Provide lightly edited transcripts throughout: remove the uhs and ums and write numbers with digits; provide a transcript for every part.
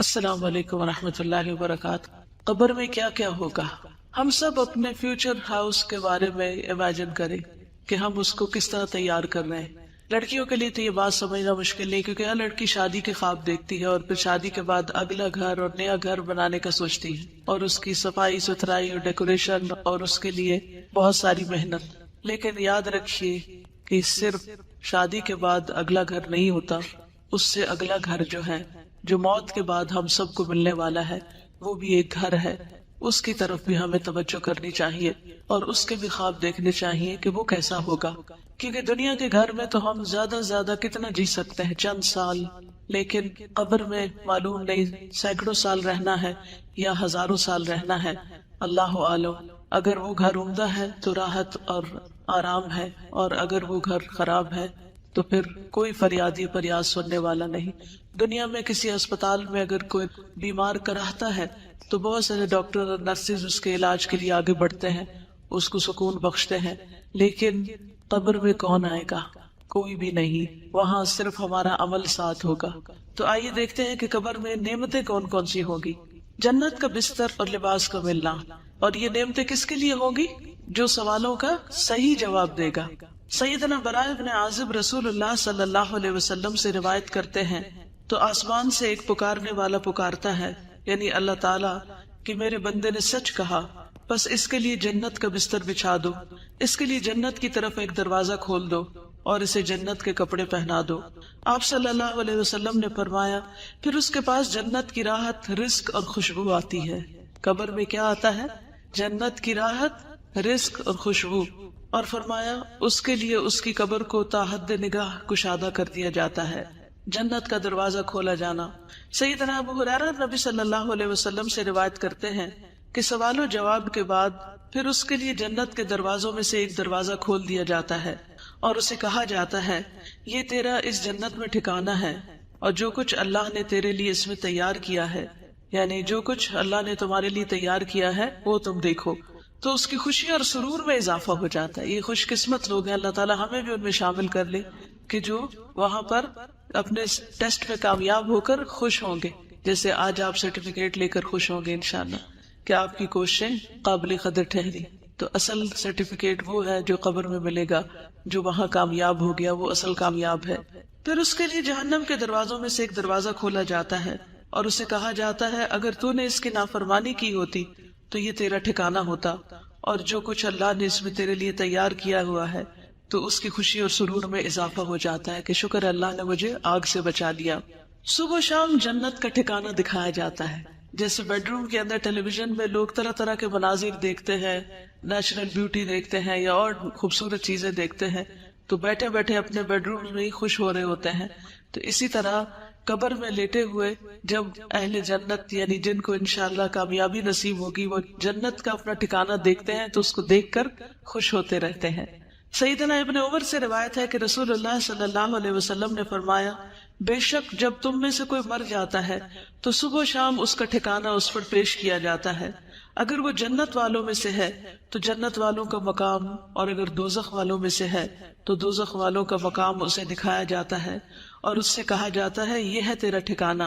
السلام علیکم ورحمۃ اللہ وبرکاتہ۔ قبر میں کیا کیا ہوگا؟ ہم سب اپنے فیوچر ہاؤس کے بارے میں امیجن کریں کہ ہم اس کو کس طرح تیار کر رہے ہیں۔ لڑکیوں کے لیے تو یہ بات سمجھنا مشکل نہیں، کیونکہ ہر لڑکی شادی کے خواب دیکھتی ہے اور پھر شادی کے بعد اگلا گھر اور نیا گھر بنانے کا سوچتی ہے، اور اس کی صفائی ستھرائی اور ڈیکوریشن اور اس کے لیے بہت ساری محنت۔ لیکن یاد رکھیے کہ صرف شادی کے بعد اگلا گھر نہیں ہوتا، اس سے اگلا گھر جو ہے، جو موت کے بعد ہم سب کو ملنے والا ہے، وہ بھی ایک گھر ہے۔ اس کی طرف بھی ہمیں توجہ کرنی چاہیے اور اس کے بھی خواب دیکھنے چاہیے کہ وہ کیسا ہوگا، کیونکہ دنیا کے گھر میں تو ہم زیادہ سے زیادہ کتنا جی سکتے ہیں، چند سال، لیکن قبر میں معلوم نہیں سینکڑوں سال رہنا ہے یا ہزاروں سال رہنا ہے، اللہ عالم۔ اگر وہ گھر عمدہ ہے تو راحت اور آرام ہے، اور اگر وہ گھر خراب ہے تو پھر کوئی فریادی فریاد سننے والا نہیں۔ دنیا میں کسی اسپتال میں اگر کوئی بیمار کراہتا ہے تو بہت سارے ڈاکٹر اور نرسز اس کے علاج کے لیے آگے بڑھتے ہیں، اس کو سکون بخشتے ہیں، لیکن قبر میں کون آئے گا؟ کوئی بھی نہیں، وہاں صرف ہمارا عمل ساتھ ہوگا۔ تو آئیے دیکھتے ہیں کہ قبر میں نعمتیں کون کون سی ہوگی۔ جنت کا بستر اور لباس کا ملنا، اور یہ نعمتیں کس کے لیے ہوگی؟ جو سوالوں کا صحیح جواب دے گا۔ سیدنا براء بن عازب رسول اللہ صلی اللہ علیہ وسلم سے روایت کرتے ہیں، تو آسمان سے ایک پکارنے والا پکارتا ہے، یعنی اللہ تعالیٰ، کہ میرے بندے نے سچ کہا، بس اس کے لیے جنت کا بستر بچھا دو، اس کے لیے جنت کی طرف ایک دروازہ کھول دو اور اسے جنت کے کپڑے پہنا دو۔ آپ صلی اللہ علیہ وسلم نے فرمایا، پھر اس کے پاس جنت کی راحت، رزق اور خوشبو آتی ہے۔ قبر میں کیا آتا ہے؟ جنت کی راحت، رزق اور خوشبو، اور فرمایا اس کے لیے اس کی قبر کو تا حد نگاہ کشادہ کر دیا جاتا ہے، جنت کا دروازہ کھولا جانا۔ سیدنا ابو ہریرہ نبی صلی اللہ علیہ وسلم سے روایت کرتے ہیں کہ سوال و جواب کے بعد پھر اس کے لیے جنت کے دروازوں میں سے ایک دروازہ کھول دیا جاتا ہے اور اسے کہا جاتا ہے، یہ تیرا اس جنت میں ٹھکانہ ہے، اور جو کچھ اللہ نے تیرے لیے اس میں تیار کیا ہے، یعنی جو کچھ اللہ نے تمہارے لیے تیار کیا ہے وہ تم دیکھو۔ تو اس کی خوشی اور سرور میں اضافہ ہو جاتا ہے۔ یہ خوش قسمت لوگ ہیں، اللہ تعالیٰ ہمیں بھی ان میں شامل کر لے کہ جو وہاں پر اپنے ٹیسٹ میں کامیاب ہو کر خوش ہوں گے، جیسے آج آپ سرٹیفکیٹ لے کر خوش ہوں گے انشاءاللہ کہ آپ کی کوششیں قابل قدر ٹھہری۔ تو اصل سرٹیفکیٹ وہ ہے جو قبر میں ملے گا، جو وہاں کامیاب ہو گیا وہ اصل کامیاب ہے۔ پھر اس کے لیے جہنم کے دروازوں میں سے ایک دروازہ کھولا جاتا ہے اور اسے کہا جاتا ہے، اگر تو نے اس کی نافرمانی کی ہوتی تو یہ تیرا ٹھکانہ ہوتا، اور جو کچھ اللہ نے اس میں تیرے لیے تیار کیا ہوا ہے، تو اس کی خوشی اور سرور میں اضافہ ہو جاتا ہے کہ شکر اللہ نے مجھے آگ سے بچا لیا۔ صبح و شام جنت کا ٹھکانہ دکھایا جاتا ہے، جیسے بیڈ روم کے اندر ٹیلی ویژن میں لوگ طرح طرح کے مناظر دیکھتے ہیں، نیچرل بیوٹی دیکھتے ہیں یا اور خوبصورت چیزیں دیکھتے ہیں، تو بیٹھے بیٹھے اپنے بیڈ روم میں ہی خوش ہو رہے ہوتے ہیں۔ تو اسی طرح قبر میں لیٹے ہوئے جب اہل جنت، یعنی جن کو انشاءاللہ کامیابی نصیب ہوگی، وہ جنت کا اپنا ٹھکانہ دیکھتے ہیں تو اس کو دیکھ کر خوش ہوتے رہتے ہیں۔ سیدنا ابن عمر سے روایت ہے کہ رسول اللہ صلی اللہ علیہ وسلم نے فرمایا، بے شک جب تم میں سے کوئی مر جاتا ہے تو صبح و شام اس کا ٹھکانہ اس پر پیش کیا جاتا ہے، اگر وہ جنت والوں میں سے ہے تو جنت والوں کا مقام، اور اگر دوزخ والوں میں سے ہے تو دوزخ والوں کا مقام اسے دکھایا جاتا ہے، اور اس سے کہا جاتا ہے، یہ ہے تیرا ٹھکانہ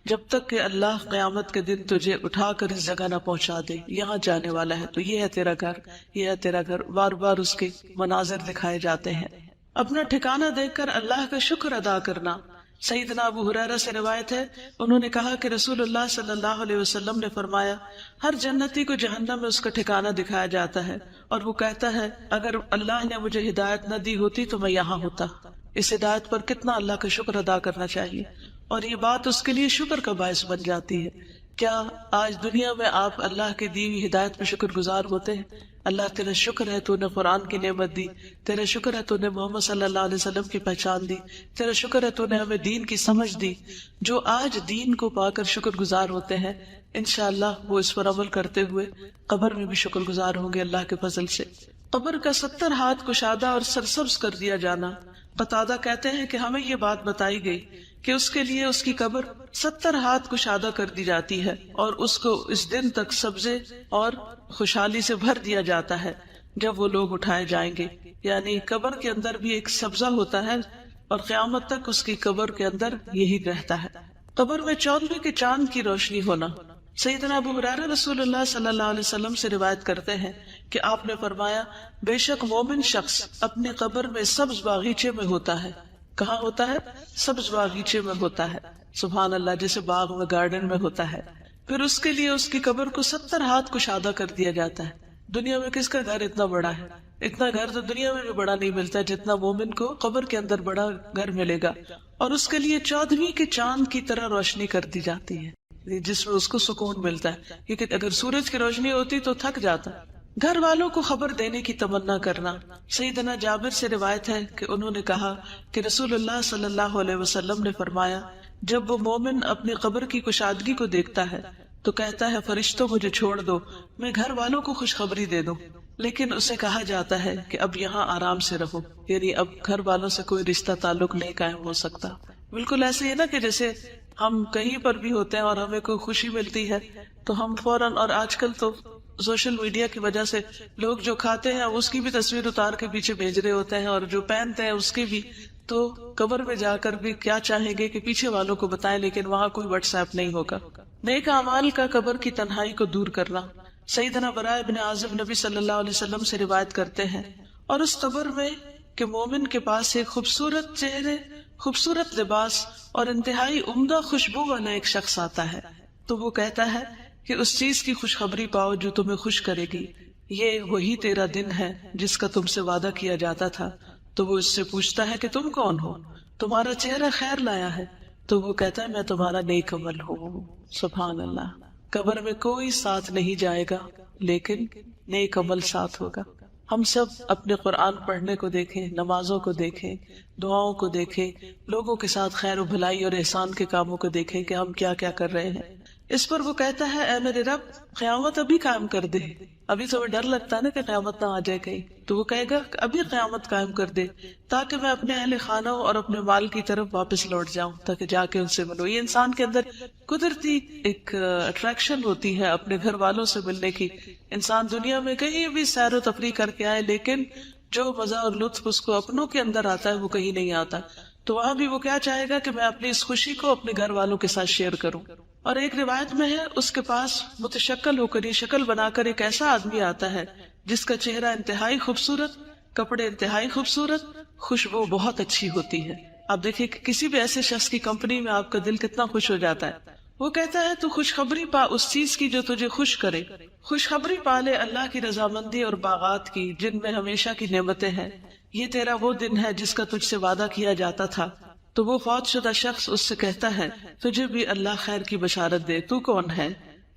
جب تک کہ اللہ قیامت کے دن تجھے اٹھا کر اس جگہ نہ پہنچا دے، یہاں جانے والا ہے، تو یہ ہے تیرا گھر، یہ ہے تیرا گھر۔ بار بار اس کے مناظر دکھائے جاتے ہیں۔ اپنا ٹھکانہ دیکھ کر اللہ کا شکر ادا کرنا۔ سیدنا ابو ہریرہ سے روایت ہے، انہوں نے کہا کہ رسول اللہ صلی اللہ علیہ وسلم نے فرمایا، ہر جنتی کو جہنم میں اس کا ٹھکانہ دکھایا جاتا ہے اور وہ کہتا ہے، اگر اللہ نے مجھے ہدایت نہ دی ہوتی تو میں یہاں ہوتا۔ اس ہدایت پر کتنا اللہ کا شکر ادا کرنا چاہیے، اور یہ بات اس کے لیے شکر کا باعث بن جاتی ہے۔ کیا آج دنیا میں آپ اللہ کی دی ہوئی ہدایت پہ شکر گزار ہوتے ہیں؟ اللہ تیرا شکر ہے تو نے قرآن کی نعمت دی، تیرا شکر ہے تو نے محمد صلی اللہ علیہ وسلم کی پہچان دی، تیرا شکر ہے تو نے ہمیں دین کی سمجھ دی۔ جو آج دین کو پا کر شکر گزار ہوتے ہیں، انشاءاللہ وہ اس پر عمل کرتے ہوئے قبر میں بھی شکر گزار ہوں گے اللہ کے فضل سے۔ قبر کا 70 ہاتھ کشادہ اور سرسبز کر دیا جانا۔ قتادہ کہتے ہیں کہ ہمیں یہ بات بتائی گئی کہ اس کے لیے اس کی قبر 70 ہاتھ کشادہ کر دی جاتی ہے، اور اس کو اس دن تک سبزے اور خوشحالی سے بھر دیا جاتا ہے جب وہ لوگ اٹھائے جائیں گے۔ یعنی قبر کے اندر بھی ایک سبزہ ہوتا ہے، اور قیامت تک اس کی قبر کے اندر یہی رہتا ہے۔ قبر میں 14ویں کے چاند کی روشنی ہونا. سیدنا ابو ہریرہ رسول اللہ صلی اللہ علیہ وسلم سے روایت کرتے ہیں کہ آپ نے فرمایا بے شک مومن شخص اپنے قبر میں سبز باغیچے میں ہوتا ہے. کہاں ہوتا ہے؟ سبز باغیچے میں ہوتا ہے. سبحان اللہ، جیسے باغ میں گارڈن میں ہوتا ہے. پھر اس کے لیے اس کی قبر کو 70 ہاتھ کشادہ کر دیا جاتا ہے. دنیا میں کس کا گھر اتنا بڑا ہے؟ اتنا گھر تو دنیا میں بھی بڑا نہیں ملتا جتنا مومن کو قبر کے اندر بڑا گھر ملے گا. اور اس کے لیے 14ویں کے چاند کی طرح روشنی کر دی جاتی ہے، جس میں اس کو سکون ملتا ہے، کیونکہ اگر سورج کی روشنی ہوتی تو تھک جاتا. گھر والوں کو خبر دینے کی تمنا کرنا. سیدنا جابر سے روایت ہے کہ انہوں نے کہا کہ رسول اللہ صلی اللہ علیہ وسلم نے فرمایا جب وہ مومن اپنی قبر کی کشادگی کو دیکھتا ہے تو کہتا ہے فرشتوں مجھے چھوڑ دو، میں گھر والوں کو خوشخبری دے دوں. لیکن اسے کہا جاتا ہے کہ اب یہاں آرام سے رہو، یعنی اب گھر والوں سے کوئی رشتہ تعلق نہیں قائم ہو سکتا. بالکل ایسے ہی نا کہ جیسے ہم کہیں پر بھی ہوتے ہیں اور ہمیں کوئی خوشی ملتی ہے تو ہم فوراً، اور آج کل تو سوشل میڈیا کی وجہ سے لوگ جو کھاتے ہیں اس کی بھی تصویر اتار کے پیچھے بھیج رہے ہوتے ہیں، اور جو پہنتے ہیں اس کی بھی. تو قبر میں جا کر بھی کیا چاہیں گے کہ پیچھے والوں کو بتائیں، لیکن وہاں کوئی واٹس ایپ نہیں ہوگا. نیک اعمال کا قبر کی تنہائی کو دور کرنا. سیدنا براء بن عازب نبی صلی اللہ علیہ وسلم سے روایت کرتے ہیں اور اس قبر میں کہ مومن کے پاس ایک خوبصورت چہرے، خوبصورت لباس اور انتہائی عمدہ خوشبو والا ایک شخص آتا ہے تو وہ کہتا ہے کہ اس چیز کی خوشخبری پاؤ جو تمہیں خوش کرے گی، یہ وہی تیرا دن ہے جس کا تم سے وعدہ کیا جاتا تھا. تو وہ اس سے پوچھتا ہے کہ تم کون ہو؟ تمہارا چہرہ خیر لایا ہے. تو وہ کہتا ہے میں تمہارا نیک عمل ہوں. سبحان اللہ. قبر میں کوئی ساتھ نہیں جائے گا لیکن نیک عمل ساتھ ہوگا. ہم سب اپنے قرآن پڑھنے کو دیکھیں، نمازوں کو دیکھیں، دعاؤں کو دیکھیں، لوگوں کے ساتھ خیر و بھلائی اور احسان کے کاموں کو دیکھیں کہ ہم کیا کیا کر رہے ہیں. اس پر وہ کہتا ہے اے میرے رب قیامت ابھی قائم کر دے. ابھی تو ڈر لگتا ہے نا کہ قیامت نہ آ جائے کہیں، تو وہ کہے گا ابھی قیامت قائم کر دے تاکہ میں اپنے اہل خانہ اور اپنے مال کی طرف واپس لوٹ جاؤں، تاکہ جا کے ان سے ملوں. یہ انسان کے اندر قدرتی ایک اٹریکشن ہوتی ہے اپنے گھر والوں سے ملنے کی. انسان دنیا میں کہیں بھی سیر و تفریح کر کے آئے لیکن جو مزہ اور لطف اس کو اپنوں کے اندر آتا ہے وہ کہیں نہیں آتا. تو وہاں بھی وہ کیا چاہے گا کہ میں اپنی اس خوشی کو اپنے گھر والوں کے ساتھ شیئر کروں. اور ایک روایت میں ہے اس کے پاس متشکل ہو کر، یہ شکل بنا کر ایک ایسا آدمی آتا ہے جس کا چہرہ انتہائی خوبصورت، کپڑے انتہائی خوبصورت، خوشبو بہت اچھی ہوتی ہے. آپ دیکھیں کہ کسی بھی ایسے شخص کی کمپنی میں آپ کا دل کتنا خوش ہو جاتا ہے. وہ کہتا ہے تو خوشخبری پا اس چیز کی جو تجھے خوش کرے. خوشخبری پا لے اللہ کی رضامندی اور باغات کی جن میں ہمیشہ کی نعمتیں ہیں. یہ تیرا وہ دن ہے جس کا تجھ سے وعدہ کیا جاتا تھا. تو وہ فوت شدہ شخص اس سے کہتا ہے تجھے بھی اللہ خیر کی بشارت دے. تو کون ہے؟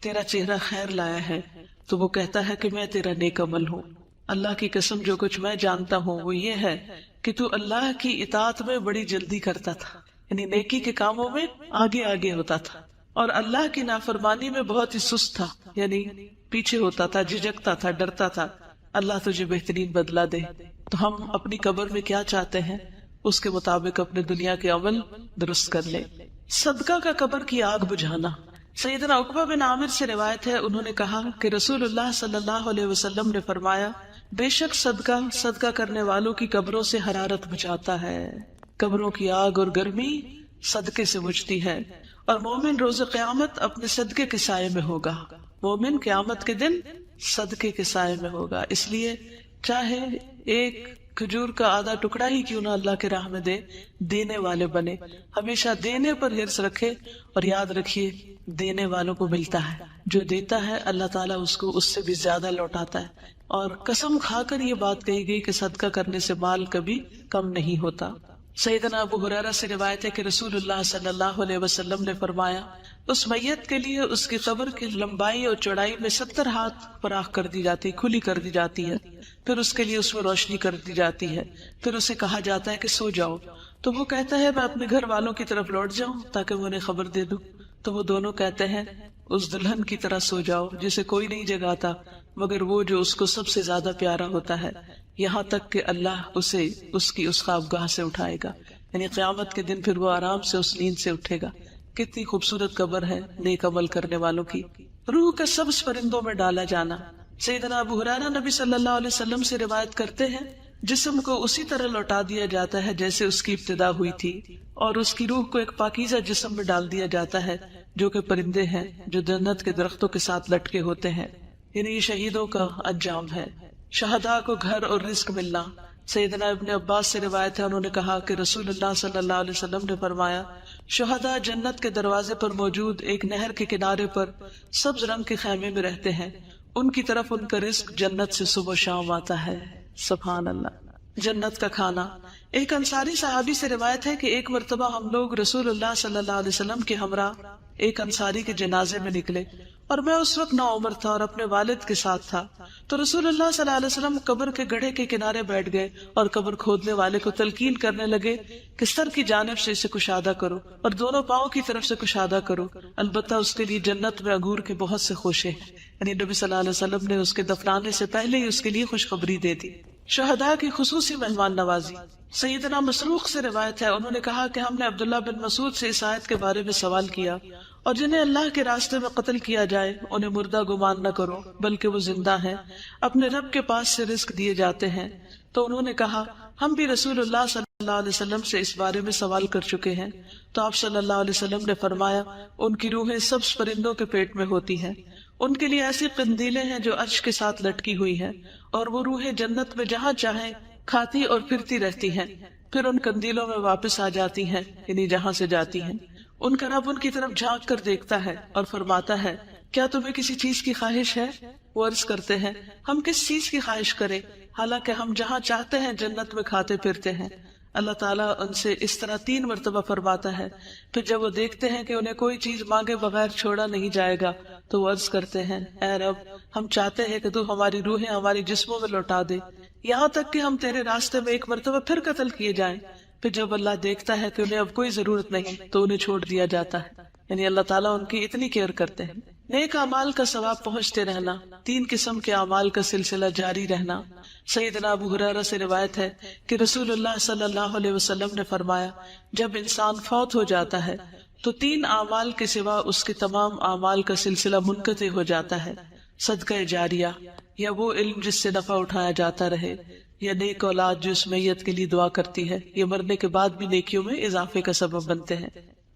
تیرا چہرہ خیر لایا ہے. تو وہ کہتا ہے کہ میں تیرا نیک عمل ہوں. اللہ کی قسم جو کچھ میں جانتا ہوں وہ یہ ہے کہ تو اللہ کی اطاعت میں بڑی جلدی کرتا تھا، یعنی نیکی کے کاموں میں آگے آگے ہوتا تھا، اور اللہ کی نافرمانی میں بہت ہی سست تھا، یعنی پیچھے ہوتا تھا، جھجکتا تھا، ڈرتا تھا. اللہ تجھے بہترین بدلہ دے. تو ہم اپنی قبر میں کیا چاہتے ہیں اس کے مطابق اپنے دنیا کے عمل درست کر لیں. صدقہ کا قبر کی آگ بجھانا. سیدنا عقبہ بن عامر سے روایت ہے انہوں نے کہا کہ رسول اللہ صلی اللہ علیہ وسلم نے فرمایا بے شک صدقہ کرنے والوں کی قبروں سے حرارت بجھاتا ہے. قبروں کی آگ اور گرمی صدقے سے بجھتی ہے. اور مومن روز قیامت اپنے صدقے کے سائے میں ہوگا. مومن قیامت کے دن صدقے کے سائے میں ہوگا. اس لیے چاہے ایک کھجور کا آدھا ٹکڑا ہی کیوں نہ اللہ کے راہ میں دے، دینے والے بنے. ہمیشہ دینے پر حرص رکھے اور یاد رکھیے دینے والوں کو ملتا ہے. جو دیتا ہے اللہ تعالیٰ اس کو اس سے بھی زیادہ لوٹاتا ہے. اور قسم کھا کر یہ بات کہی گئی کہ صدقہ کرنے سے مال کبھی کم نہیں ہوتا. سیدنا ابو ہریرہ سے روایت ہے کہ رسول اللہ صلی اللہ علیہ وسلم نے فرمایا اس میت کے لیے اس کی قبر کی لمبائی اور چوڑائی میں 70 ہاتھ فراخ کر دی جاتی، کھلی کر دی جاتی ہے. پھر اس کے لیے اس میں روشنی کر دی جاتی ہے. پھر اسے کہا جاتا ہے کہ سو جاؤ. تو وہ کہتا ہے میں اپنے گھر والوں کی طرف لوٹ جاؤں تاکہ میں انہیں خبر دے دوں. تو وہ دونوں کہتے ہیں اس دلہن کی طرح سو جاؤ جسے کوئی نہیں جگاتا مگر وہ جو اس کو سب سے زیادہ پیارا ہوتا ہے، یہاں تک کہ اللہ اسے اس کی اس خوابگاہ سے اٹھائے گا. یعنی قیامت کے دن پھر وہ آرام سے اس نیند سے اٹھے گا. کتنی خوبصورت قبر ہے نیک عمل کرنے والوں کی. روح کا سبز پرندوں میں ڈالا جانا. سیدنا ابو ہریرہ نبی صلی اللہ علیہ وسلم سے روایت کرتے ہیں جسم کو اسی طرح لوٹا دیا جاتا ہے جیسے اس کی ابتدا ہوئی تھی، اور اس کی روح کو ایک پاکیزہ جسم میں ڈال دیا جاتا ہے جو کہ پرندے ہیں جو جنت کے درختوں کے ساتھ لٹکے ہوتے ہیں۔ یعنی یہ شہیدوں کا انجام ہے۔ شہداء کو گھر اور رزق ملنا۔ سیدنا ابن عباس سے روایت ہے، انہوں نے کہا کہ رسول اللہ صلی اللہ علیہ وسلم نے فرمایا، شہداء جنت کے دروازے پر موجود ایک نہر کے کنارے پر سبز رنگ کے خیمے میں رہتے ہیں، ان کی طرف ان کا رزق جنت سے صبح و شام آتا ہے۔ سبحان اللہ۔ جنت کا کھانا۔ ایک انصاری صحابی سے روایت ہے کہ ایک مرتبہ ہم لوگ رسول اللہ صلی اللہ علیہ وسلم کے ہمراہ ایک انصاری کے جنازے میں نکلے، اور میں اس وقت نوعمر تھا اور اپنے والد کے ساتھ تھا۔ تو رسول اللہ صلی اللہ علیہ وسلم قبر کے گڑھے کے کنارے بیٹھ گئے اور قبر کھودنے والے کو تلقین کرنے لگے کہ سر کی جانب سے اسے کشادہ کرو اور دونوں پاؤں کی طرف سے کشادہ کرو، البتہ اس کے لیے جنت میں انگور کے بہت سے خوشے ہیں۔ یعنی نبی صلی اللہ علیہ وسلم نے اس کے دفنانے سے پہلے ہی اس کے لیے خوشخبری دے دی۔ شہداء کی خصوصی مہمان نوازی۔ سیدنا مسروق سے روایت ہے، انہوں نے کہا کہ ہم نے عبداللہ بن مسعود سے اس آیت کے بارے میں سوال کیا، اور جنہیں اللہ کے راستے میں قتل کیا جائے انہیں مردہ گمان نہ کرو بلکہ وہ زندہ ہیں، اپنے رب کے پاس سے رزق دیے جاتے ہیں۔ تو انہوں نے کہا ہم بھی رسول اللہ صلی اللہ علیہ وسلم سے اس بارے میں سوال کر چکے ہیں۔ تو آپ صلی اللہ علیہ وسلم نے فرمایا ان کی روحیں سبز پرندوں کے پیٹ میں ہوتی ہیں، ان کے لیے ایسی قندیلیں ہیں جو عرش کے ساتھ لٹکی ہوئی ہیں، اور وہ روحیں جنت میں جہاں چاہیں کھاتی اور پھرتی رہتی ہیں، پھر ان قندیلوں میں واپس آ جاتی ہیں، یعنی جہاں سے جاتی ہیں۔ ان کا رب ان کی طرف جھانک کر دیکھتا ہے اور فرماتا ہے کیا تمہیں کسی چیز کی خواہش ہے؟ وہ عرض کرتے ہیں ہم کس چیز کی خواہش کریں، حالانکہ ہم جہاں چاہتے ہیں جنت میں کھاتے پھرتے ہیں۔ اللہ تعالیٰ ان سے اس طرح 3 مرتبہ فرماتا ہے، پھر جب وہ دیکھتے ہیں کہ انہیں کوئی چیز مانگے بغیر چھوڑا نہیں جائے گا تو وہ عرض کرتے ہیں اے رب، ہم چاہتے ہیں کہ تو ہماری روحیں ہماری جسموں میں لوٹا دے، یہاں تک کہ ہم تیرے راستے میں ایک مرتبہ پھر قتل کیے جائیں۔ پھر جب اللہ دیکھتا ہے کہ انہیں اب کوئی ضرورت نہیں تو انہیں چھوڑ دیا جاتا ہے۔ یعنی اللہ تعالیٰ ان کی اتنی کیئر کرتے ہیں۔ نیک اعمال کا ثواب پہنچتے رہنا، 3 قسم کے اعمال کا سلسلہ جاری رہنا۔ سیدنا ابو ہریرہ سے روایت ہے کہ رسول اللہ صلی اللہ علیہ وسلم نے فرمایا جب انسان فوت ہو جاتا ہے تو 3 اعمال کے سوا اس کے تمام اعمال کا سلسلہ منقطع ہو جاتا ہے، صدقہ جاریہ، یا وہ علم جس سے نفع اٹھایا جاتا رہے، یا نیک اولاد جو اس میت کے لیے دعا کرتی ہے، یہ مرنے کے بعد بھی نیکیوں میں اضافے کا سبب بنتے ہیں۔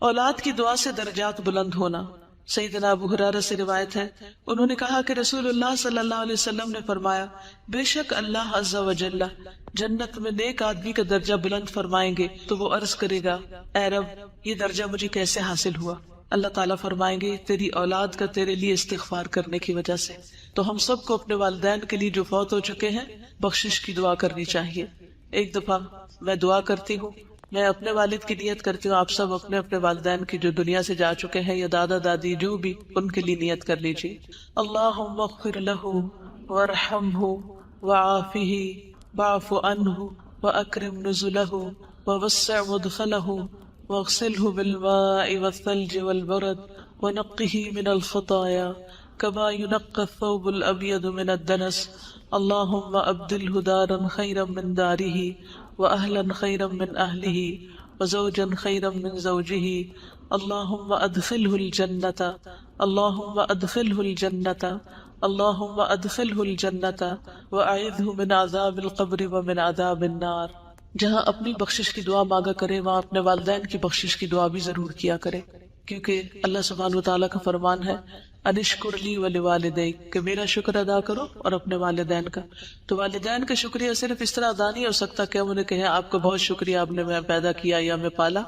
اولاد کی دعا سے درجات بلند ہونا۔ سیدنا ابو ہریرہ سے روایت ہے، انہوں نے کہا کہ رسول اللہ صلی اللہ علیہ وسلم نے فرمایا بے شک اللہ عز و جل جنت میں نیک آدمی کا درجہ بلند فرمائیں گے تو وہ عرض کرے گا اے رب یہ درجہ مجھے کیسے حاصل ہوا؟ اللہ تعالیٰ فرمائیں گے تیری اولاد کا تیرے لیے استغفار کرنے کی وجہ سے۔ تو ہم سب کو اپنے والدین کے لیے جو فوت ہو چکے ہیں بخشش کی دعا کرنی چاہیے۔ ایک دفعہ میں دعا کرتی ہوں، میں اپنے والد کی نیت کرتی ہوں، آپ سب اپنے اپنے والدین کی جو دنیا سے جا چکے ہیں یا دادا دادی جو بھی، ان کے لیے نیت کر لیجیے۔ اللہم اغفر لہ وارحمہ وعافہ واعف عنہ واکرم نزلہ ووسع مدخلہ واغسلہ بالماء والثلج والبرد ونقہ من الخطایا كما ينقى الثوب الأبيض من الدنس اللهم أبدله دارا خيرا من داره وأهلا خيرا من أهله وزوجا خيرا من زوجه اللهم أدخله الجنة اللهم أدخله الجنة اللهم أدخله الجنة وأعذه من عذاب القبر ومن عذاب النار۔ جہاں اپنی بخشش کی دعا مانگا کرے وہاں اپنے والدین کی بخشش کی دعا بھی ضرور کیا کرے، کیونکہ اللہ سبحانہ وتعالیٰ کا فرمان ہے انشکر لی ولوالدیک کہ میرا شکر ادا کرو اور اپنے والدین کا۔ تو والدین کا شکریہ صرف اس طرح ادا نہیں ہو سکتا کہ ہم انہیں کہیں آپ کا بہت شکریہ، آپ نے میں پیدا کیا یا میں پالا۔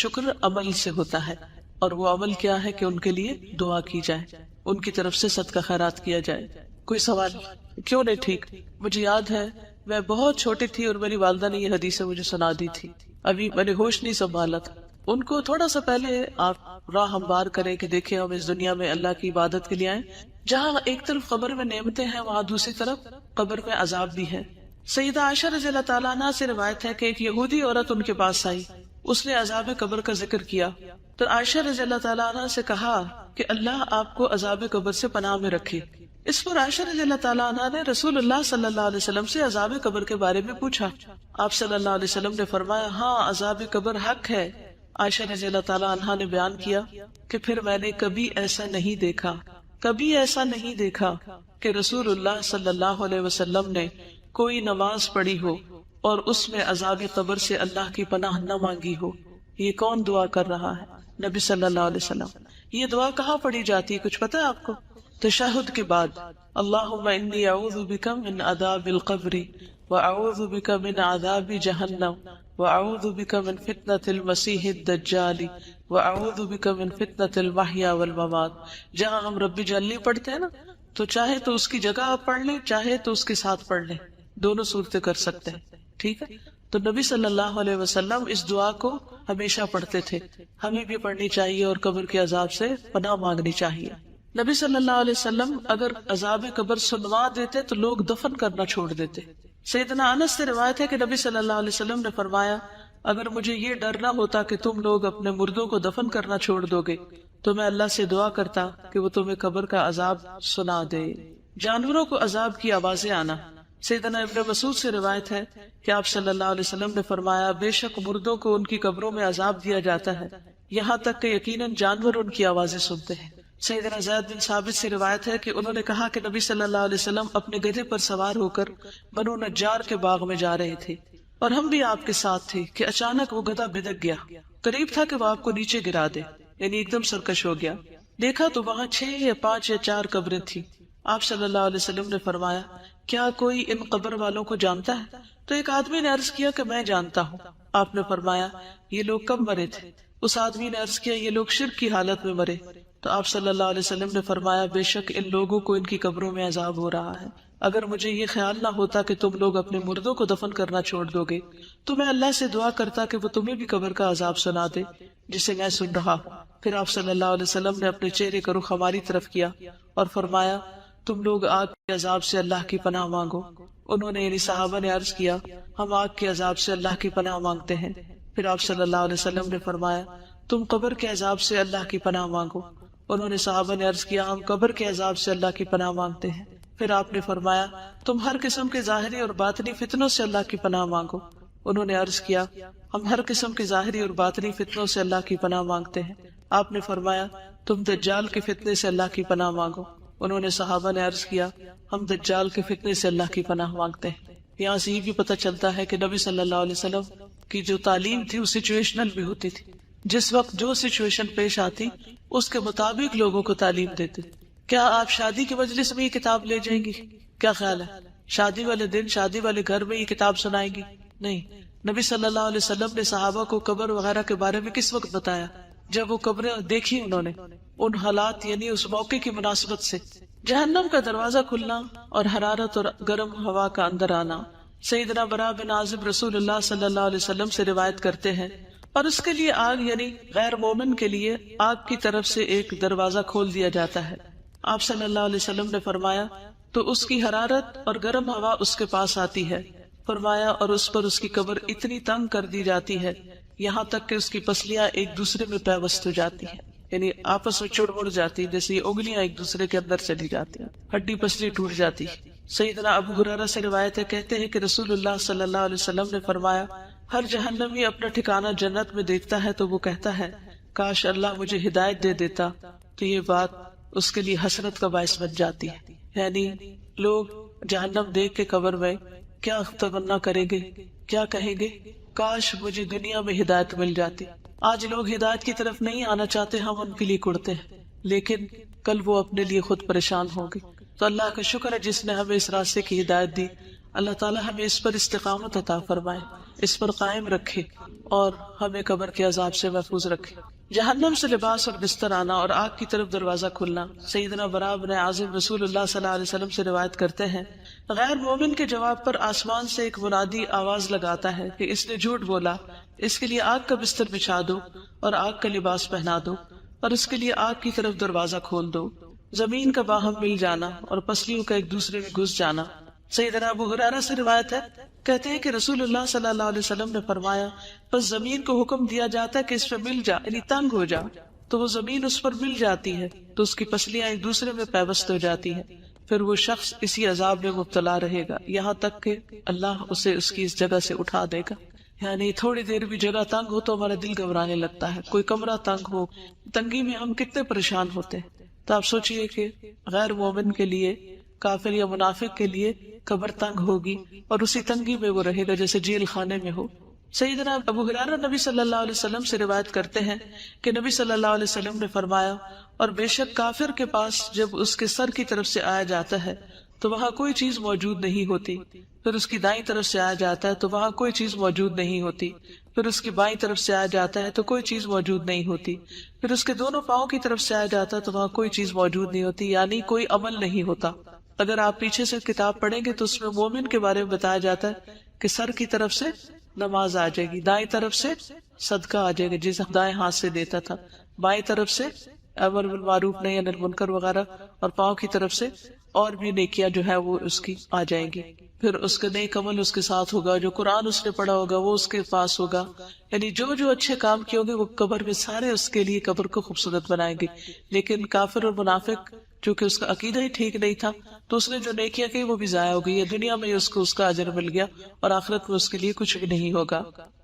شکر عمل سے ہوتا ہے، اور وہ عمل کیا ہے کہ ان کے لیے دعا کی جائے، ان کی طرف سے صدقہ خیرات کیا جائے۔ کوئی سوال؟ کیوں نہیں ٹھیک؟ مجھے یاد ہے میں بہت چھوٹی تھی اور میری والدہ نے یہ حدیث مجھے سنا دی تھی، ابھی میں نے ہوش نہیں سنبھالا تھا۔ ان کو تھوڑا سا پہلے آپ راہ ہموار کریں کہ دیکھیں ہم اس دنیا میں اللہ کی عبادت کے لیے آئیں، جہاں ایک طرف قبر میں نعمتیں ہیں وہاں دوسری طرف قبر میں عذاب بھی ہے۔ سیدہ عائشہ رضی اللہ تعالیٰ عنہ سے روایت ہے کہ ایک یہودی عورت ان کے پاس آئی، اس نے عذاب قبر کا ذکر کیا، تو عائشہ رضی اللہ تعالیٰ عنہ سے کہا کہ اللہ آپ کو عذاب قبر سے پناہ میں رکھے۔ اس پر عائشہ رضی اللہ تعالیٰ عنہ نے رسول اللہ صلی اللہ علیہ وسلم سے عذاب قبر کے بارے میں پوچھا۔ آپ صلی اللہ علیہ وسلم نے فرمایا ہاں عذاب قبر حق ہے۔ عائشہ رضی اللہ تعالیٰ عنہ نے بیان کیا کہ پھر میں نے کبھی ایسا نہیں دیکھا کہ رسول اللہ صلی اللہ علیہ وسلم نے کوئی نماز پڑھی ہو اور اس میں عذاب قبر سے اللہ کی پناہ نہ مانگی ہو. یہ کون دعا کر رہا ہے؟ نبی صلی اللہ علیہ وسلم. یہ دعا کہاں پڑھی جاتی ہے کچھ پتہ ہے آپ کو؟ تشہد کے بعد اللہم انی اعوذ بک من عذاب القبر واعوذ بک من عذاب جہنم واعوذ بک من فتنۃ المسیح الدجال واعوذ بک من فتنۃ المحیا والممات. جہاں ہم رب جلنی پڑھتے ہیں نا، تو چاہے تو اس کی جگہ آپ پڑھ لیں، چاہے تو اس کے ساتھ پڑھ لیں، دونوں صورتیں کر سکتے ہیں. ٹھیک ہے؟ تو نبی صلی اللہ علیہ وسلم اس دعا کو ہمیشہ پڑھتے تھے. ہمیں بھی پڑھنی چاہیے اور قبر کے عذاب سے پناہ مانگنی چاہیے. نبی صلی اللہ علیہ وسلم اگر عذاب قبر سنوا دیتے تو لوگ دفن کرنا چھوڑ دیتے. سیدنا انس سے روایت ہے کہ نبی صلی اللہ علیہ وسلم نے فرمایا اگر مجھے یہ ڈر نہ ہوتا کہ تم لوگ اپنے مردوں کو دفن کرنا چھوڑ دو گے تو میں اللہ سے دعا کرتا کہ وہ تمہیں قبر کا عذاب سنا دے. جانوروں کو عذاب کی آوازیں آنا. سیدنا ابن مسعود سے روایت ہے کہ آپ صلی اللہ علیہ وسلم نے فرمایا بے شک مردوں کو ان کی قبروں میں عذاب دیا جاتا ہے یہاں تک کہ یقیناً جانور ان کی آوازیں سنتے ہیں. سیدنا زید بن ثابت سے روایت ہے کہ انہوں نے کہا کہ نبی صلی اللہ علیہ وسلم اپنے گدھے پر سوار ہو کر بنو نجار کے باغ میں جا رہے تھے اور ہم بھی آپ کے ساتھ تھے کہ اچانک وہ گدھا بھدک گیا. قریب تھا کہ وہ آپ کو نیچے گرا دے، یعنی ایک دم سرکش ہو گیا. دیکھا تو وہاں 6 یا 5 یا 4 قبریں تھیں. آپ صلی اللہ علیہ وسلم نے فرمایا کیا کوئی ان قبر والوں کو جانتا ہے؟ تو ایک آدمی نے عرض کیا کہ میں جانتا ہوں. آپ نے فرمایا یہ لوگ کب مرے تھے؟ اس آدمی نے عرض کیا یہ لوگ شرک کی حالت میں مرے. تو آپ صلی اللہ علیہ وسلم نے فرمایا بے شک ان لوگوں کو ان کی قبروں میں عذاب ہو رہا ہے. اگر مجھے یہ خیال نہ ہوتا کہ تم لوگ اپنے مردوں کو دفن کرنا چھوڑ دو گے تو میں اللہ سے دعا کرتا کہ وہ تمہیں بھی قبر کا عذاب سنا دے جسے میں سن رہا ہوں. پھر آپ صلی اللہ علیہ وسلم نے اپنے چہرے کا رخ ہماری طرف کیا اور فرمایا تم لوگ آگ کے عذاب سے اللہ کی پناہ مانگو. انہوں نے یعنی صحابہ نے عرض کیا ہم آگ کے عذاب سے اللہ کی پناہ مانگتے ہیں. پھر آپ صلی اللہ علیہ وسلم نے فرمایا تم قبر کے عذاب سے اللہ کی پناہ مانگو. انہوں نے صحابہ نے عرض کیا ہم قبر کے عذاب سے اللہ کی پناہ مانگتے ہیں. پھر آپ نے فرمایا تم ہر قسم کے ظاہری اور باطنی فتنوں سے اللہ کی پناہ مانگو. انہوں نے عرض کیا ہم ہر قسم کے ظاہری اور باطنی فتنوں سے اللہ کی پناہ مانگتے ہیں. آپ نے فرمایا تم دجال کے فتنے سے اللہ کی پناہ مانگو. انہوں نے صحابہ نے عرض کیا ہم دجال کے فتنے سے اللہ کی پناہ مانگتے ہیں. یہاں سے یہ بھی پتہ چلتا ہے کہ نبی صلی اللہ علیہ وسلم کی جو تعلیم تھی وہ سچویشنل بھی ہوتی تھی. جس وقت جو سچویشن پیش آتی اس کے مطابق لوگوں کو تعلیم دیتے. کیا آپ شادی کے مجلس میں یہ کتاب لے جائیں گی؟ کیا خیال ہے؟ شادی والے دن شادی والے گھر میں یہ کتاب سنائیں گی؟ نہیں. نبی صلی اللہ علیہ وسلم نے صحابہ کو قبر وغیرہ کے بارے میں کس وقت بتایا؟ جب وہ قبریں دیکھی انہوں نے ان حالات یعنی اس موقع کی مناسبت سے. جہنم کا دروازہ کھلنا اور حرارت اور گرم ہوا کا اندر آنا. سیدنا برا بن عازب رسول اللہ صلی اللہ علیہ وسلم سے روایت کرتے ہیں اور اس کے لیے آگ یعنی غیر مومن کے لیے آگ کی طرف سے ایک دروازہ کھول دیا جاتا ہے. آپ صلی اللہ علیہ وسلم نے فرمایا تو اس کی حرارت اور گرم ہوا اس کے پاس آتی ہے. فرمایا اور اس پر اس کی قبر اتنی تنگ کر دی جاتی ہے یہاں تک کہ اس کی پسلیاں ایک دوسرے میں پیوست ہو جاتی ہیں، یعنی آپس میں چڑ مڑ جاتی، جیسے یہ انگلیاں ایک دوسرے کے اندر چلی جاتی ہیں، ہڈی پسلی ٹوٹ جاتی. سیدنا ابو ہریرہ سے روایت ہے کہتے ہیں کہ رسول اللہ صلی اللہ علیہ وسلم نے فرمایا ہر جہنمی اپنا ٹھکانہ جنت میں دیکھتا ہے تو وہ کہتا ہے کاش اللہ مجھے ہدایت دے دیتا. تو یہ بات اس کے لیے حسرت کا باعث بن جاتی ہے. یعنی لوگ جہنم دیکھ کے قبر میں کیا تمنا کریں گے، کیا کہیں گے کاش مجھے دنیا میں ہدایت مل جاتی. آج لوگ ہدایت کی طرف نہیں آنا چاہتے، ہم ان کے لیے کڑتے ہیں، لیکن کل وہ اپنے لیے خود پریشان ہوں گے. تو اللہ کا شکر ہے جس نے ہمیں اس راستے کی ہدایت دی. اللہ تعالیٰ ہمیں اس پر استقامت عطا فرمائے، اس پر قائم رکھے اور ہمیں قبر کے عذاب سے محفوظ رکھے. جہنم سے لباس اور بستر آنا اور آگ کی طرف دروازہ کھلنا. سیدنا برا بن عازب رسول اللہ صلی اللہ علیہ وسلم سے روایت کرتے ہیں غیر مومن کے جواب پر آسمان سے ایک منادی آواز لگاتا ہے کہ اس نے جھوٹ بولا، اس کے لیے آگ کا بستر بچھا دو اور آگ کا لباس پہنا دو اور اس کے لیے آگ کی طرف دروازہ کھول دو. زمین کا باہم مل جانا اور پسلیوں کا ایک دوسرے میں گھس جانا. سیدنا ابو ہریرہ سے روایت ہے کہتے ہیں کہ رسول اللہ صلی اللہ علیہ وسلم نے فرمایا بس زمین کو حکم دیا جاتا ہے کہ اس پہ مل جا، یعنی تنگ ہو جا، تو وہ زمین اس پر مل جاتی ہے تو اس کی پسلیاں ایک دوسرے میں پیوست ہو جاتی ہیں. پھر وہ شخص اسی عذاب میں مبتلا رہے گا یہاں تک کہ اللہ اسے اس کی اس جگہ سے اٹھا دے گا. یعنی تھوڑی دیر بھی جگہ تنگ ہو تو ہمارا دل گھبرانے لگتا ہے. کوئی کمرہ تنگ ہو، تنگی میں ہم کتنے پریشان ہوتے ہیں. تو آپ سوچئے کہ غیر مومن کے لیے کافر یا منافق کے لیے قبر تنگ ہوگی اور اسی تنگی میں وہ رہے گا جیسے جیل خانے میں ہو۔ سیدنا ابو ہریرہ نبی صلی اللہ علیہ وسلم سے روایت کرتے ہیں کہ نبی صلی اللہ علیہ وسلم نے فرمایا، اور بے شک کافر کے پاس جب اس کے سر کی طرف سے آیا جاتا ہے تو وہاں کوئی چیز موجود نہیں ہوتی، پھر اس کی دائیں طرف سے آیا جاتا ہے تو وہاں کوئی چیز موجود نہیں ہوتی، پھر اس کی بائیں طرف سے آیا جاتا ہے تو کوئی چیز موجود نہیں ہوتی، پھر اس کے دونوں پاؤں کی طرف سے آیا جاتا ہے تو وہاں کوئی چیز موجود نہیں ہوتی، یعنی کوئی عمل نہیں ہوتا۔ اگر آپ پیچھے سے کتاب پڑھیں گے تو اس میں مومن کے بارے میں بتایا جاتا ہے کہ سر کی طرف سے نماز آ جائے گی، دائیں طرف سے صدقہ آ جائے گا جسے دائیں ہاتھ سے دیتا تھا، بائیں طرف سے امر بالمعروف نہی عن المنکر وغیرہ، اور پاؤں کی طرف سے اور بھی نیکیاں جو ہے وہ اس کی آ جائیں گی۔ پھر اس کا نیک عمل اس کے ساتھ ہوگا، جو قرآن اس نے پڑھا ہوگا وہ اس کے پاس ہوگا، یعنی جو جو اچھے کام کیے ہوں گے وہ قبر میں سارے اس کے لیے قبر کو خوبصورت بنائیں گے۔ لیکن کافر اور منافق چونکہ اس کا عقیدہ ہی ٹھیک نہیں تھا تو اس نے جو نیکیاں کی وہ بھی ضائع ہو گئی ہے، دنیا میں اس کو اس کا اجر مل گیا اور آخرت میں اس کے لیے کچھ بھی نہیں ہوگا۔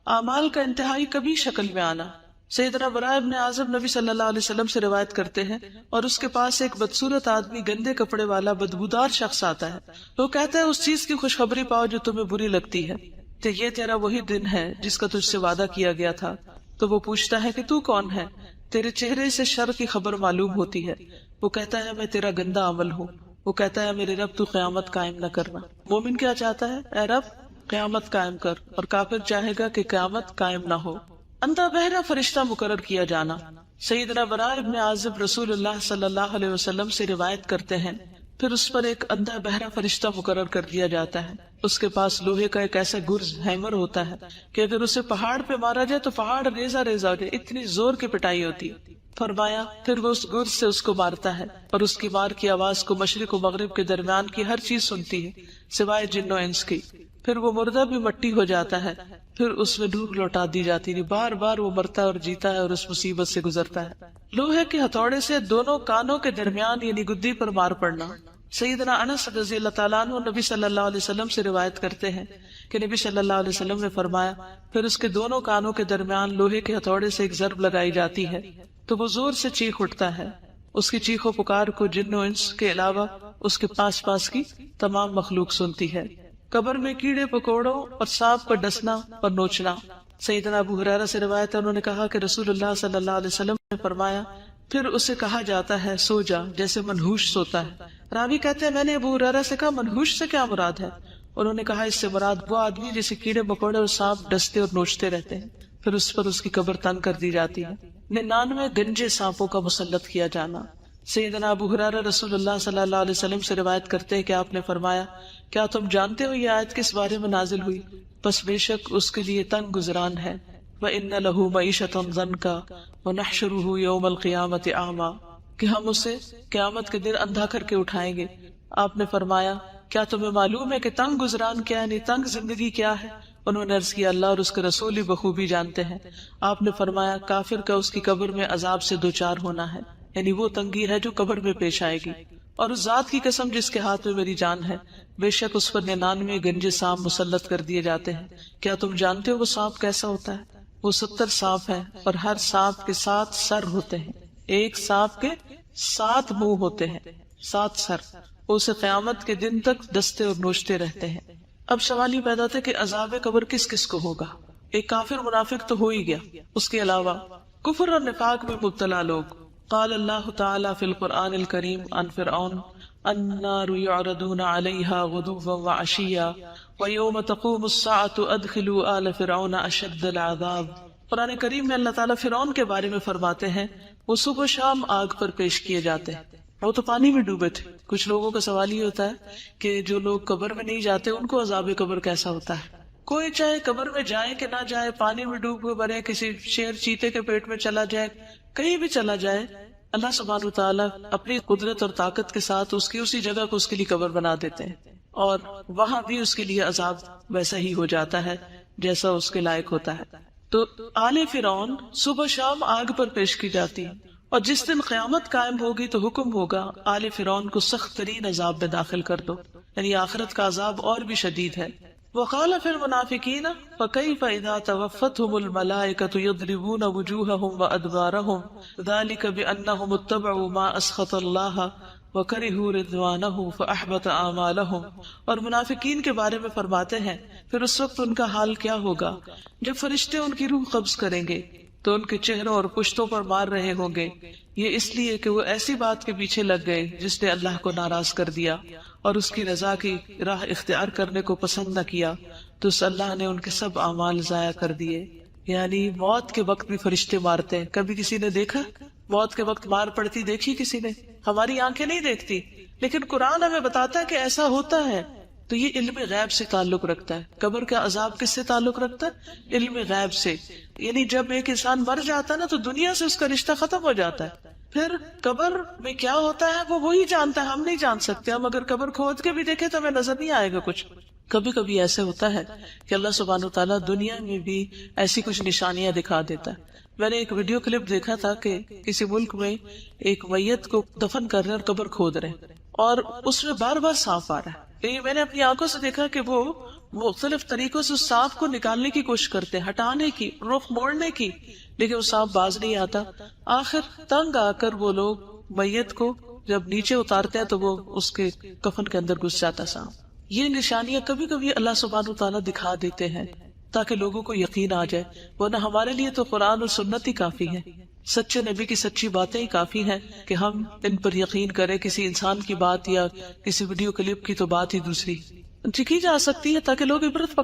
اعمال کا انتہائی کبھی شکل میں آنا۔ سیدنا براء ابن عازب نبی صلی اللہ علیہ وسلم سے روایت کرتے ہیں، اور اس کے پاس ایک بدصورت آدمی گندے کپڑے والا بدبودار شخص آتا ہے، وہ کہتا ہے اس چیز کی خوشخبری پاؤ جو تمہیں بری لگتی ہے، کہ یہ تیرا وہی دن ہے جس کا تجھ سے وعدہ کیا گیا تھا۔ تو وہ پوچھتا ہے کہ تو کون ہے؟ تیرے چہرے سے شر کی خبر معلوم ہوتی ہے۔ وہ کہتا ہے میں تیرا گندا عمل ہوں۔ وہ کہتا ہے میرے رب تو قیامت قائم نہ کرنا۔ مومن کیا چاہتا ہے؟ اے رب قیامت قائم کر، اور کافر چاہے گا کہ قیامت قائم نہ ہو۔ اندھا بہرا فرشتہ مقرر کیا جانا۔ سیدنا براء ابن عازب رسول اللہ صلی اللہ علیہ وسلم سے روایت کرتے ہیں، پھر اس پر ایک اندھا بہرا فرشتہ مقرر کر دیا جاتا ہے۔ اس کے پاس لوہے کا ایک ایسا گرز ہیمر ہوتا ہے کہ اگر اسے پہاڑ پہ مارا جائے تو پہاڑ ریزہ ریزہ ہو جائے، اتنی زور کی پٹائی ہوتی ہے۔ فرمایا پھر وہ اس گرز سے اس کو مارتا ہے، اور اس کی مار کی آواز کو مشرق و مغرب کے درمیان کی ہر چیز سنتی ہے سوائے جن و انس کی۔ پھر وہ مردہ بھی مٹی ہو جاتا ہے، پھر اس میں روح لوٹا دی جاتی ہے، بار بار وہ مرتا ہے اور جیتا ہے اور اس مصیبت سے گزرتا ہے۔ لوہے کے ہتھوڑے سے دونوں کانوں کے درمیان یعنی گدی پر مار پڑنا۔ سیدنا انس رضی اللہ تعالیٰ عنہ نبی صلی اللہ علیہ وسلم سے روایت کرتے ہیں کہ نبی صلی اللہ علیہ وسلم نے فرمایا پھر اس کے دونوں کانوں کے درمیان لوہے کے ہتھوڑے سے ایک ضرب لگائی جاتی ہے تو وہ زور سے چیخ اٹھتا ہے۔ اس کی چیخ و پکار کو جن و انس کے علاوہ اس کے پاس پاس کی تمام مخلوق سنتی ہے۔ قبر میں کیڑے پکوڑوں اور سانپ پر ڈسنا اور نوچنا۔ سیدنا ابو ہریرہ سے روایت ہے، انہوں نے کہا کہ رسول اللہ صلی اللہ علیہ وسلم نے فرمایا پھر اسے کہا جاتا ہے سو جا جیسے منحوش سوتا ہے۔ راوی کہتے ہیں میں نے ابو ہریرہ سے کہا منحوش سے کیا مراد ہے؟ انہوں نے کہا اس سے مراد وہ آدمی جسے کیڑے مکوڑے اور سانپ ڈستے اور نوچتے رہتے ہیں، پھر اس پر اس کی قبر تنگ کر دی جاتی ہے۔ 99 گنجے سانپوں کا مسلط کیا جانا۔ سیدنا ابو ہریرہ رسول اللہ صلی اللہ علیہ وسلم سے روایت کرتے ہیں کہ آپ نے فرمایا کیا تم جانتے ہو یہ آیت کس بارے میں نازل ہوئی؟ پس بے شک اس کے لیے تنگ گزران ہے، وَإِنَّ لَهُ مَعِيشَةً ضَنْكَ وَنَحْشُرُهُ يَوْمَ الْقِيَامَةِ أَعْمَى، کہ ہم اسے قیامت کے دن اندھا کر کے اٹھائیں گے۔ آپ نے فرمایا کیا تمہیں معلوم ہے کہ تنگ گزران کیا ہے، یعنی تنگ زندگی کیا ہے؟ انہوں نے عرض کیا اللہ اور اس کے رسول ہی بخوبی جانتے ہیں۔ آپ نے فرمایا کافر کا اس کی قبر میں عذاب سے دوچار ہونا ہے، یعنی وہ تنگی ہے جو قبر میں پیش آئے گی۔ اور اس ذات کی قسم جس کے ہاتھ میں میری جان ہے، بے شک اس پر 99 گنجے سانپ مسلط کر دیے جاتے ہیں۔ کیا تم جانتے ہو وہ سانپ کیسا ہوتا ہے؟ وہ 70 سانپ ہیں اور ہر سانپ کے 7 سر ہوتے ہیں، ایک سانپ کے 7 منہ ہوتے ہیں، 7 سر۔ وہ اسے قیامت کے دن تک ڈستے اور نوچتے رہتے ہیں۔ اب سوال یہ پیدا تھا کہ عذاب قبر کس کس کو ہوگا؟ ایک کافر منافق تو ہو ہی گیا، اس کے علاوہ کفر اور نفاق میں مبتلا لوگ۔ قال اللہ تعالی فی القرآن الکریم عن فرعون النار یعرضون علیہا غدوا وعشیا ویوم تقوم الساعة ادخلوا آل فرعون اشد العذاب۔ قرآن کریم میں اللہ تعالیٰ فرعون کے بارے میں فرماتے ہیں وہ صبح و شام آگ پر پیش کیے جاتے ہیں، وہ تو پانی میں ڈوبے تھے۔ کچھ لوگوں کا سوال یہ ہوتا ہے کہ جو لوگ قبر میں نہیں جاتے ان کو عذاب قبر کیسا ہوتا ہے؟ کوئی چاہے قبر میں جائے کہ نہ جائے، پانی میں ڈوب ہوئے مرے، کسی شیر چیتے کے پیٹ میں چلا جائے، کہیں بھی چلا جائے، اللہ سبحانہ وتعالیٰ اپنی قدرت اور طاقت کے ساتھ اس کی اسی جگہ کو اس کے لیے قبر بنا دیتے ہیں، اور وہاں بھی اس کے لیے عذاب ویسا ہی ہو جاتا ہے جیسا اس کے لائق ہوتا ہے۔ تو آل فرعون صبح شام آگ پر پیش کی جاتی ہے، اور جس دن قیامت قائم ہوگی تو حکم ہوگا آل فرعون کو سخت ترین عذاب میں داخل کر دو، یعنی آخرت کا عذاب اور بھی شدید ہے۔ وقال فی المنافقین فکیف اذا توفتهم الملائکۃ یضربون وجوہهم وادبارهم ذلک بانہم اتبعوا ما اسخط اللہ وَكَرِهُوا رِضْوَانَهُ فَأَحْبَطَ أَعْمَالَهُمْ، اور منافقین کے بارے میں فرماتے ہیں پھر اس وقت ان کا حال کیا ہوگا جب فرشتے ان کی روح قبض کریں گے تو ان کے چہروں اور پشتوں پر مار رہے ہوں گے، یہ اس لیے کہ وہ ایسی بات کے پیچھے لگ گئے جس نے اللہ کو ناراض کر دیا اور اس کی رضا کی راہ اختیار کرنے کو پسند نہ کیا، تو اس اللہ نے ان کے سب اعمال ضائع کر دیے۔ یعنی موت کے وقت بھی فرشتے مارتے ہیں۔ کبھی کسی نے دیکھا موت کے وقت مار پڑتی؟ دیکھی کسی نے؟ ہماری آنکھیں نہیں دیکھتی، لیکن قرآن ہمیں بتاتا ہے کہ ایسا ہوتا ہے۔ تو یہ علم غیب سے تعلق رکھتا ہے۔ قبر کا عذاب کس سے تعلق رکھتا ہے؟ علم غیب سے۔ یعنی جب ایک انسان مر جاتا ہے نا تو دنیا سے اس کا رشتہ ختم ہو جاتا ہے۔ پھر قبر میں کیا ہوتا ہے وہ وہی جانتا ہے، ہم نہیں جان سکتے۔ ہم اگر قبر کھود کے بھی دیکھیں تو ہمیں نظر نہیں آئے گا کچھ۔ کبھی کبھی ایسے ہوتا ہے کہ اللہ سبحانہ وتعالیٰ دنیا میں بھی ایسی کچھ نشانیاں دکھا دیتا ہے۔ میں نے ایک ویڈیو کلپ دیکھا تھا کہ کسی ملک میں ایک میت کو دفن کر رہے اور قبر کھود رہے اور اس میں بار بار سانپ آ رہا ہے۔ میں نے اپنی آنکھوں سے دیکھا کہ وہ مختلف طریقوں سے اس سانپ کو نکالنے کی کوشش کرتے ہیں، ہٹانے کی، رخ موڑنے کی، لیکن وہ سانپ باز نہیں آتا۔ آخر تنگ آ کر وہ لوگ میت کو جب نیچے اتارتے ہیں تو وہ اس کے کفن کے اندر گھس جاتا سانپ۔ یہ نشانیاں کبھی کبھی اللہ سبحانہ وتعالیٰ دکھا دیتے ہیں تاکہ لوگوں کو یقین آ جائے، ورنہ ہمارے لیے تو قرآن اور سنت ہی کافی ہے، سچے نبی کی سچی باتیں ہی کافی ہیں کہ ہم ان پر یقین کریں۔ کسی انسان کی بات یا کسی ویڈیو کلپ کی تو بات ہی دوسری کی جا سکتی ہے تاکہ لوگ عبرت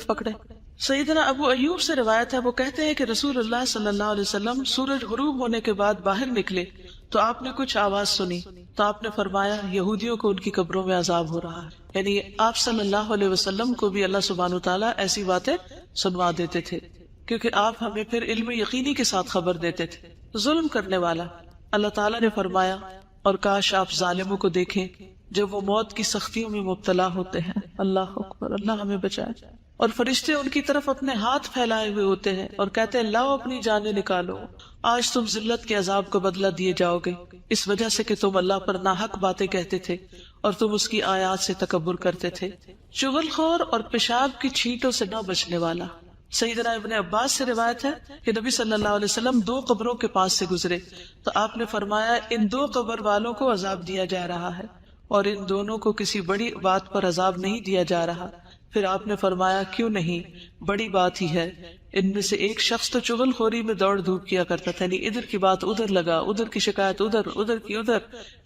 پکڑے۔ سیدنا ابو ایوب سے روایت ہے، وہ کہتے ہیں کہ رسول اللہ صلی اللہ علیہ وسلم سورج غروب ہونے کے بعد باہر نکلے تو آپ نے کچھ آواز سنی تو آپ نے فرمایا یہودیوں کو ان کی قبروں میں عذاب ہو رہا ہے۔ یعنی آپ صلی اللہ علیہ وسلم کو بھی اللہ سبحانہ وتعالیٰ ایسی باتیں سنوا دیتے تھے کیونکہ آپ ہمیں پھر علم یقینی کے ساتھ خبر دیتے تھے۔ ظلم کرنے والا اللہ تعالیٰ نے فرمایا اور کاش آپ ظالموں کو دیکھیں جب وہ موت کی سختیوں میں مبتلا ہوتے ہیں۔ اللہ اکبر، اللہ ہمیں بچائے۔ اور فرشتے ان کی طرف اپنے ہاتھ پھیلائے ہوئے ہوتے ہیں اور کہتے ہیں لاؤ اپنی جانیں نکالو، آج تم ذلت کے عذاب کو بدلہ دیے جاؤ گے اس وجہ سے کہ تم اللہ پر ناحق باتیں کہتے تھے اور تم اس کی آیات سے تکبر کرتے تھے۔ چغل خور اور پیشاب کی چھینٹوں سے نہ بچنے والا سیدنا ابن عباس سے روایت ہے کہ نبی صلی اللہ علیہ وسلم 2 قبروں کے پاس سے گزرے تو آپ نے فرمایا ان 2 قبر والوں کو عذاب دیا جا رہا ہے اور ان دونوں کو کسی بڑی بات پر عذاب نہیں دیا جا رہا۔ پھر آپ نے فرمایا کیوں نہیں، بڑی بات ہی ہے۔ ان میں سے ایک شخص تو چغل خوری میں دوڑ دھوپ کیا کرتا تھا، یعنی ادھر کی بات ادھر لگا، ادھر کی شکایت ادھر، ادھر کی ادھر،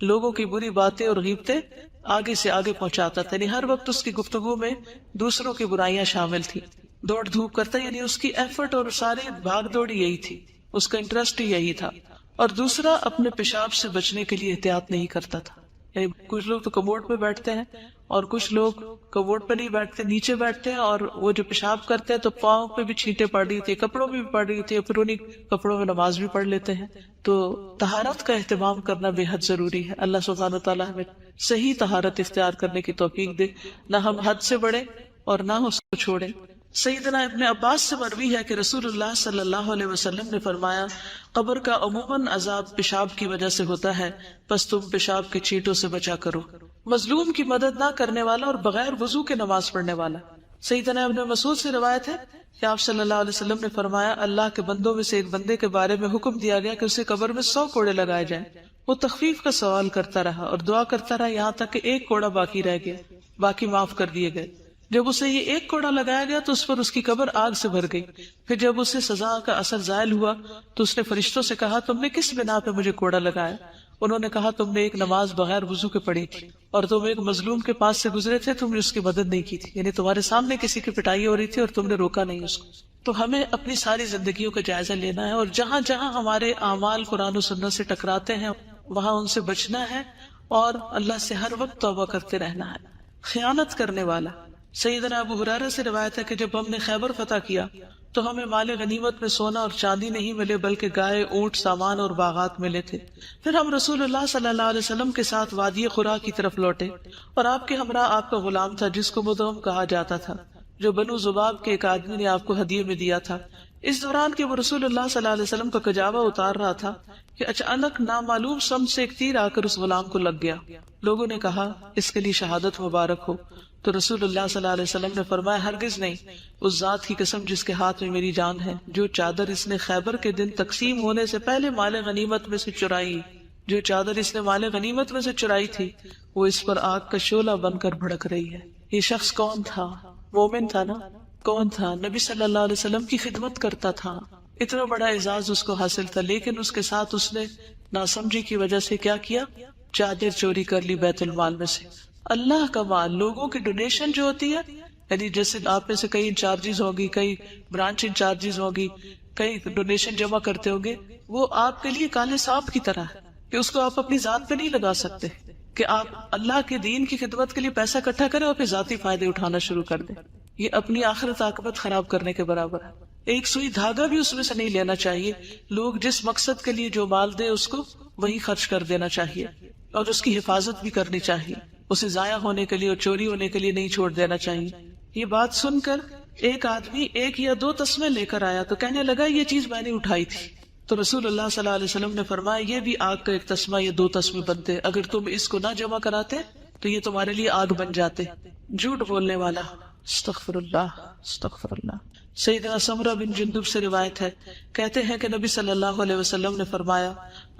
لوگوں کی بری باتیں اور غیبتیں آگے سے آگے پہنچاتا تھا، یعنی ہر وقت اس کی گفتگو میں دوسروں کی برائیاں شامل تھی۔ دوڑ دھوپ کرتا یعنی اس کی ایفرٹ اور ساری بھاگ دوڑ یہی تھی، اس کا انٹرسٹ ہی یہی تھا۔ اور دوسرا اپنے پیشاب سے بچنے کے لیے احتیاط نہیں کرتا تھا، یعنی کچھ لوگ تو کموڈ پہ بیٹھتے ہیں اور کچھ لوگ کموڈ پہ نہیں بیٹھتے، نیچے بیٹھتے ہیں اور وہ جو پیشاب کرتے ہیں تو پاؤں پہ بھی چھینٹیں پڑ رہی تھی، کپڑوں میں بھی پڑ رہی تھی، پھر انہیں کپڑوں میں نماز بھی پڑھ لیتے ہیں۔ تو طہارت کا اہتمام کرنا بے حد ضروری ہے۔ اللہ سبحانہ وتعالیٰ ہمیں صحیح طہارت اختیار کرنے کی توفیق دے، نہ ہم حد سے بڑھیں اور نہ اس کو چھوڑیں۔ سیدنا ابن عباس سے مروی ہے کہ رسول اللہ صلی اللہ علیہ وسلم نے فرمایا قبر کا عموماً عذاب پیشاب کی وجہ سے ہوتا ہے، پس تم پیشاب کے چھینٹوں سے بچا کرو۔ مظلوم کی مدد نہ کرنے والا اور بغیر وضو کے نماز پڑھنے والا سیدنا ابن مسعود سے روایت ہے کہ آپ صلی اللہ علیہ وسلم نے فرمایا اللہ کے بندوں میں سے ایک بندے کے بارے میں حکم دیا گیا کہ اسے قبر میں 100 کوڑے لگائے جائیں۔ وہ تخفیف کا سوال کرتا رہا اور دعا کرتا رہا یہاں تک کہ 1 کوڑا باقی رہ گیا، باقی معاف کر دیے گئے۔ جب اسے یہ 1 کوڑا لگایا گیا تو اس پر اس کی قبر آگ سے بھر گئی۔ پھر جب اسے سزا کا اثر زائل ہوا تو اس نے فرشتوں سے کہا تم نے کس بنا پہ مجھے کوڑا لگایا؟ انہوں نے کہا تم نے ایک نماز بغیر وضو کے پڑھی تھی اور تم ایک مظلوم کے پاس سے گزرے تھے، تم نے اس کی مدد نہیں کی تھی، یعنی تمہارے سامنے کسی کی پٹائی ہو رہی تھی اور تم نے روکا نہیں اس کو۔ تو ہمیں اپنی ساری زندگیوں کا جائزہ لینا ہے اور جہاں جہاں ہمارے اعمال قرآن و سنت سے ٹکراتے ہیں وہاں ان سے بچنا ہے اور اللہ سے ہر وقت توبہ کرتے رہنا ہے۔ خیانت کرنے والا سیدنا ابو ہریرہ سے روایت ہے کہ جب ہم نے خیبر فتح کیا تو ہمیں مال غنیمت میں سونا اور چاندی نہیں ملے بلکہ گائے، اونٹ، سامان اور باغات ملے تھے۔ پھر ہم رسول اللہ صلی اللہ علیہ وسلم کے ساتھ وادی قرا کی طرف لوٹے اور آپ کے ہمراہ آپ کا غلام تھا جس کو مدغم کہا جاتا تھا، جو بنو ذباب کے ایک آدمی نے آپ کو ہدیے میں دیا تھا۔ اس دوران کہ وہ رسول اللہ صلی اللہ علیہ وسلم کا کجاوا اتار رہا تھا کہ اچانک نامعلوم سمت سے ایک تیر آ کر اس غلام کو لگ گیا۔ لوگوں نے کہا اس کے لیے شہادت مبارک ہو، تو رسول اللہ صلی اللہ علیہ وسلم نے فرمایا ہرگز نہیں، اس ذات کی قسم جس کے ہاتھ میں میری جان ہے، جو چادر اس نے خیبر کے دن تقسیم ہونے سے پہلے مال غنیمت میں سے چرائی جو چادر اس نے مال غنیمت میں سے چرائی تھی وہ اس پر آگ کا شعلہ بن کر بھڑک رہی ہے. یہ شخص کون تھا؟ مومن تھا نا. کون تھا؟ نبی صلی اللہ علیہ وسلم کی خدمت کرتا تھا. اتنا بڑا اعزاز اس کو حاصل تھا، لیکن اس کے ساتھ اس نے ناسمجھی کی وجہ سے کیا کیا؟ چادر چوری کر لی بیت المال میں سے. اللہ کا مال، لوگوں کی ڈونیشن جو ہوتی ہے، یعنی جیسے آپ میں سے کئی انچارجز ہوگی، کئی برانچ انچارجز ہوگی، کئی ڈونیشن جمع کرتے ہوں گے، وہ آپ کے لیے کالے سانپ کی طرح ہے کہ اس کو آپ اپنی ذات پہ نہیں لگا سکتے کہ آپ اللہ کے دین کی خدمت کے لیے پیسہ اکٹھا کریں اور پھر ذاتی فائدے اٹھانا شروع کر دیں. یہ اپنی آخرت عاقبت خراب کرنے کے برابر ہے. ایک سوئی دھاگا بھی اس میں سے نہیں لینا چاہیے. لوگ جس مقصد کے لیے جو مال دے اس کو وہی خرچ کر دینا چاہیے اور اس کی حفاظت بھی کرنی چاہیے. اسے ضائع ہونے کے لیے اور چوری ہونے کے لیے نہیں چھوڑ دینا چاہیے. یہ بات سن کر ایک آدمی 1 یا 2 تسمے لے کر آیا تو کہنے لگا یہ چیز میں نے اٹھائی تھی. تو رسول اللہ صلی اللہ علیہ وسلم نے فرمایا یہ بھی آگ کا ایک تسمہ یا 2 تسمے بنتے، اگر تم اس کو نہ جمع کراتے تو یہ تمہارے لیے آگ بن جاتے. جھوٹ بولنے والا. استغفر اللہ استغفر اللہ. سیدنا سمرہ بن جندب سے روایت ہے، کہتے ہیں کہ نبی صلی اللہ علیہ وسلم نے فرمایا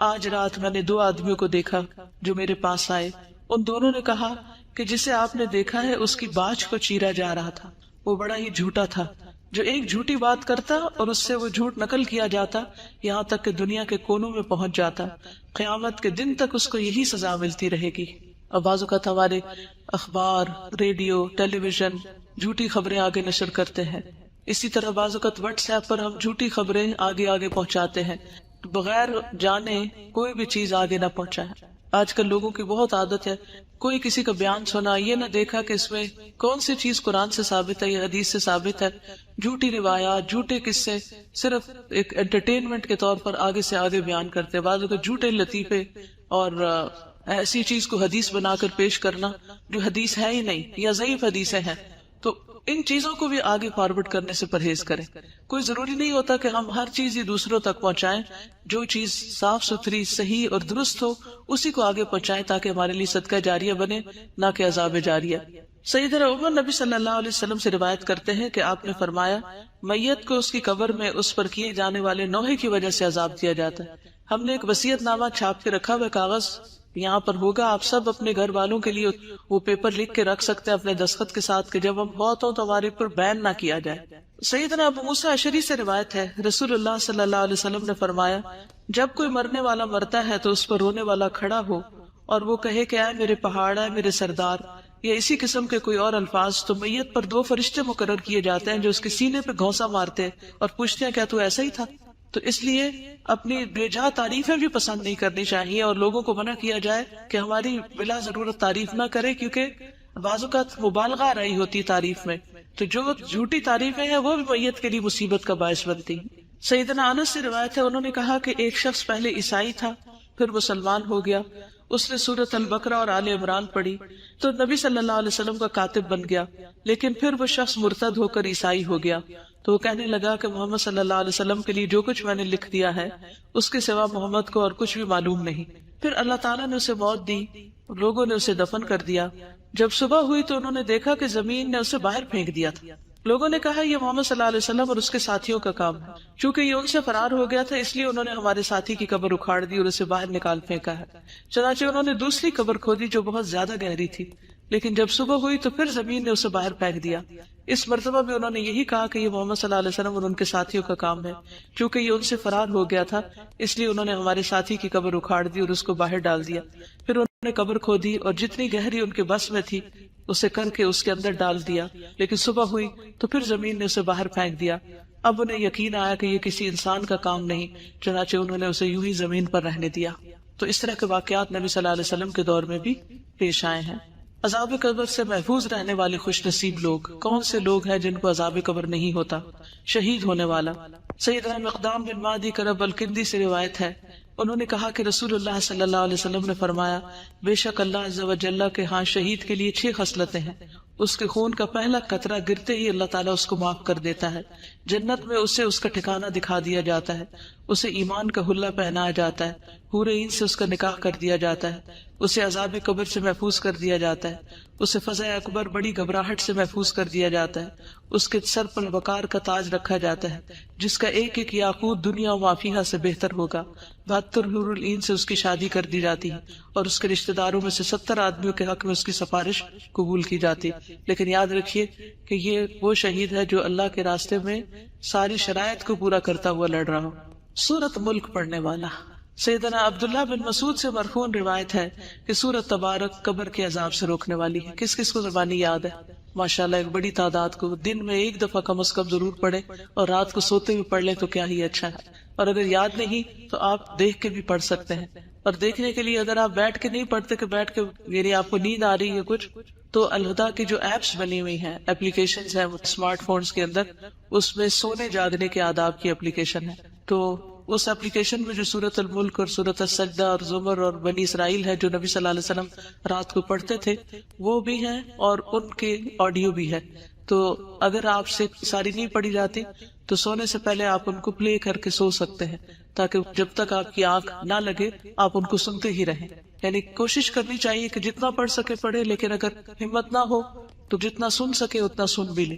آج رات میں نے 2 آدمیوں کو دیکھا جو میرے پاس آئے. ان دونوں نے کہا کہ جسے آپ نے دیکھا ہے اس کی باچھ کو چیرا جا رہا تھا. وہ بڑا ہی جھوٹا تھا. جو ایک جھوٹی بات کرتا اور اس سے وہ جھوٹ نقل کیا جاتا یہاں تک کہ دنیا کے کونوں میں پہنچ جاتا. قیامت کے دن تک اس کو یہی سزا ملتی رہے گی. اور بعض اوقات ہمارے اخبار، ریڈیو، ٹیلی ویژن جھوٹی خبریں آگے نشر کرتے ہیں. اسی طرح بعض اوقات واٹس ایپ پر ہم جھوٹی خبریں آگے پہنچاتے ہیں بغیر جانے کوئی بھی چیز آگے نہ پہنچائے. آج کل لوگوں کی بہت عادت ہے، کوئی کسی کا بیان سنا، یہ نہ دیکھا کہ اس میں کون سی چیز قرآن سے ثابت ہے یا حدیث سے ثابت ہے. جھوٹی روایات، جھوٹے قصے صرف ایک انٹرٹینمنٹ کے طور پر آگے سے آگے بیان کرتے. بعض اوقات جھوٹے لطیفے اور ایسی چیز کو حدیث بنا کر پیش کرنا جو حدیث ہے ہی نہیں یا ضعیف حدیثیں ہیں. تو ان چیزوں کو بھی آگے فارورڈ کرنے سے پرہیز کریں. کوئی ضروری نہیں ہوتا کہ ہم ہر چیز ہی دوسروں تک پہنچائیں. جو چیز صاف ستھری، صحیح اور درست ہو اسی کو آگے پہنچائیں تاکہ ہمارے لیے صدقہ جاریہ بنے، نہ کہ عذاب جاریہ. سیدنا عمر نبی صلی اللہ علیہ وسلم سے روایت کرتے ہیں کہ آپ نے فرمایا میت کو اس کی قبر میں اس پر کیے جانے والے نوحے کی وجہ سے عذاب دیا جاتا ہے. ہم نے ایک وصیت نامہ چھاپ کے رکھا ہوا کاغذ یہاں پر ہوگا، آپ سب اپنے گھر والوں کے لیے وہ پیپر لکھ کے رکھ سکتے ہیں اپنے دستخط کے ساتھ کہ جب ہم بہت ہوں تو ہمارے پر بین نہ کیا جائے. سیدنا ابو موسیٰ اشعری سے روایت ہے، رسول اللہ صلی اللہ علیہ وسلم نے فرمایا جب کوئی مرنے والا مرتا ہے تو اس پر رونے والا کھڑا ہو اور وہ کہے کہ اے میرے پہاڑ، اے میرے سردار، یا اسی قسم کے کوئی اور الفاظ، تو میت پر 2 فرشتے مقرر کیے جاتے ہیں جو اس کے سینے پہ گھونسا مارتے اور پوچھتے ہیں کیا تو ایسا ہی تھا. تو اس لیے اپنی بے جا تعریفیں بھی پسند نہیں کرنی چاہیے اور لوگوں کو منع کیا جائے کہ ہماری بلا ضرورت تعریف نہ کرے، کیونکہ بعض اوقات مبالغہ آ رہی ہوتی تعریف میں. تو جو جھوٹی تعریفیں ہیں وہ بھی میت کے لیے مصیبت کا باعث بنتی. سیدنا انس سے روایت ہے، انہوں نے کہا کہ ایک شخص پہلے عیسائی تھا پھر مسلمان ہو گیا. اس نے سورۃ البقرہ اور آل عمران پڑھی تو نبی صلی اللہ علیہ وسلم کا کاتب بن گیا. لیکن پھر وہ شخص مرتد ہو کر عیسائی ہو گیا تو وہ کہنے لگا کہ محمد صلی اللہ علیہ وسلم کے لیے جو کچھ میں نے لکھ دیا ہے اس کے سوا محمد کو اور کچھ بھی معلوم نہیں. پھر اللہ تعالیٰ نے اسے موت دی، لوگوں نے اسے دفن کر دیا. جب صبح ہوئی تو انہوں نے دیکھا کہ زمین نے اسے باہر پھینک دیا تھا. لوگوں نے کہا یہ محمد صلی اللہ علیہ وسلم اور اس کے ساتھیوں کا کام ہے. چونکہ یہ ان سے فرار ہو گیا تھا اس لیے انہوں نے ہمارے ساتھی کی قبر اکھاڑ دی اور اسے باہر نکال پھینکا ہے. چنانچہ انہوں نے دوسری قبر کھودی جو بہت زیادہ گہری تھی، لیکن جب صبح ہوئی تو پھر زمین نے اسے باہر پھینک دیا. اس مرتبہ بھی انہوں نے یہی کہا کہ یہ محمد صلی اللہ علیہ وسلم اور ان کے ساتھیوں کا کام ہے. چونکہ یہ ان سے فرار ہو گیا تھا اس لیے انہوں نے ہمارے ساتھی کی قبر اکھاڑ دی اور اس کو باہر ڈال دیا. پھر انہوں نے قبر کھودی اور جتنی گہری ان کے بس میں تھی اسے کر کے اس کے اندر ڈال دیا، لیکن صبح ہوئی تو پھر زمین نے اسے باہر پھینک دیا. اب انہیں یقین آیا کہ یہ کسی انسان کا کام نہیں، چنانچہ انہوں نے اسے یوں ہی زمین پر رہنے دیا. تو اس طرح کے واقعات نبی صلی اللہ علیہ وسلم کے دور میں بھی پیش آئے ہیں. عذاب قبر سے محفوظ رہنے والے خوش نصیب لوگ کون سے لوگ ہیں جن کو عذاب قبر نہیں ہوتا؟ شہید ہونے والا. سیدنا مقدام بن مادی کرب الکندی سے روایت ہے، انہوں نے کہا کہ رسول اللہ صلی اللہ علیہ وسلم نے فرمایا بے شک اللہ عز و جل کے ہاں شہید کے لیے 6 خصلتیں ہیں. اس کے خون کا پہلا قطرہ گرتے ہی اللہ تعالیٰ اس کو معاف کر دیتا ہے. جنت میں اسے اس کا ٹھکانہ دکھا دیا جاتا ہے. اسے ایمان کا حلہ پہنایا جاتا ہے، حور عین سے اس کا نکاح کر دیا جاتا ہے، اسے عذاب قبر سے محفوظ کر دیا جاتا ہے، اسے فزع اکبر بڑی گھبراہٹ سے محفوظ کر دیا جاتا ہے، اس کے سر پر وقار کا تاج رکھا جاتا ہے جس کا ایک ایک یاقوت دنیا و ما فیہا سے بہتر ہوگا۔ 72 حور العین سے اس کی شادی کر دی جاتی ہے اور اس کے رشتہ داروں میں سے 70 آدمیوں کے حق میں اس کی سفارش قبول کی جاتی ہے۔ لیکن یاد رکھیے کہ یہ وہ شہید ہے جو اللہ کے راستے میں ساری شرائط کو پورا کرتا ہوا لڑ رہا ہو۔ سورۃ ملک پڑھنے والا سیدنا عبداللہ بن مسعود سے مرفوع روایت ہے کہ سورۃ تبارک قبر کے عذاب سے روکنے والی ہے۔ کس کس کو زبانی یاد ہے؟ ماشاءاللہ ایک بڑی تعداد کو۔ دن میں ایک دفعہ کم از کم ضرور پڑھے اور رات کو سوتے ہوئے پڑھ لیں تو کیا ہی اچھا ہے، اور اگر یاد نہیں تو آپ دیکھ کے بھی پڑھ سکتے ہیں۔ اور دیکھنے کے لیے اگر آپ بیٹھ کے نہیں پڑھتے کہ بیٹھ کے یعنی آپ کو نیند آ رہی ہے کچھ، تو الہدا کی جو ایپس بنی ہوئی ہیں، اپلیکیشنز ہیں اسمارٹ فونز کے اندر، اس میں سونے جاگنے کے آداب کی اپلیکیشن ہے، تو اس اپلیکیشن میں جو سورۃ الملک اور سورۃ السجدہ اور زمر اور بنی اسرائیل ہے جو نبی صلی اللہ علیہ وسلم رات کو پڑھتے تھے وہ بھی ہیں اور ان کے آڈیو بھی ہے۔ تو اگر آپ سے ساری نہیں پڑھی جاتی تو سونے سے پہلے آپ ان کو پلے کر کے سو سکتے ہیں، تاکہ جب تک آپ کی آنکھ نہ لگے آپ ان کو سنتے ہی رہیں۔ یعنی کوشش کرنی چاہیے کہ جتنا پڑھ سکے پڑھے، لیکن اگر ہمت نہ ہو تو جتنا سن سکے اتنا سن بھی لیں۔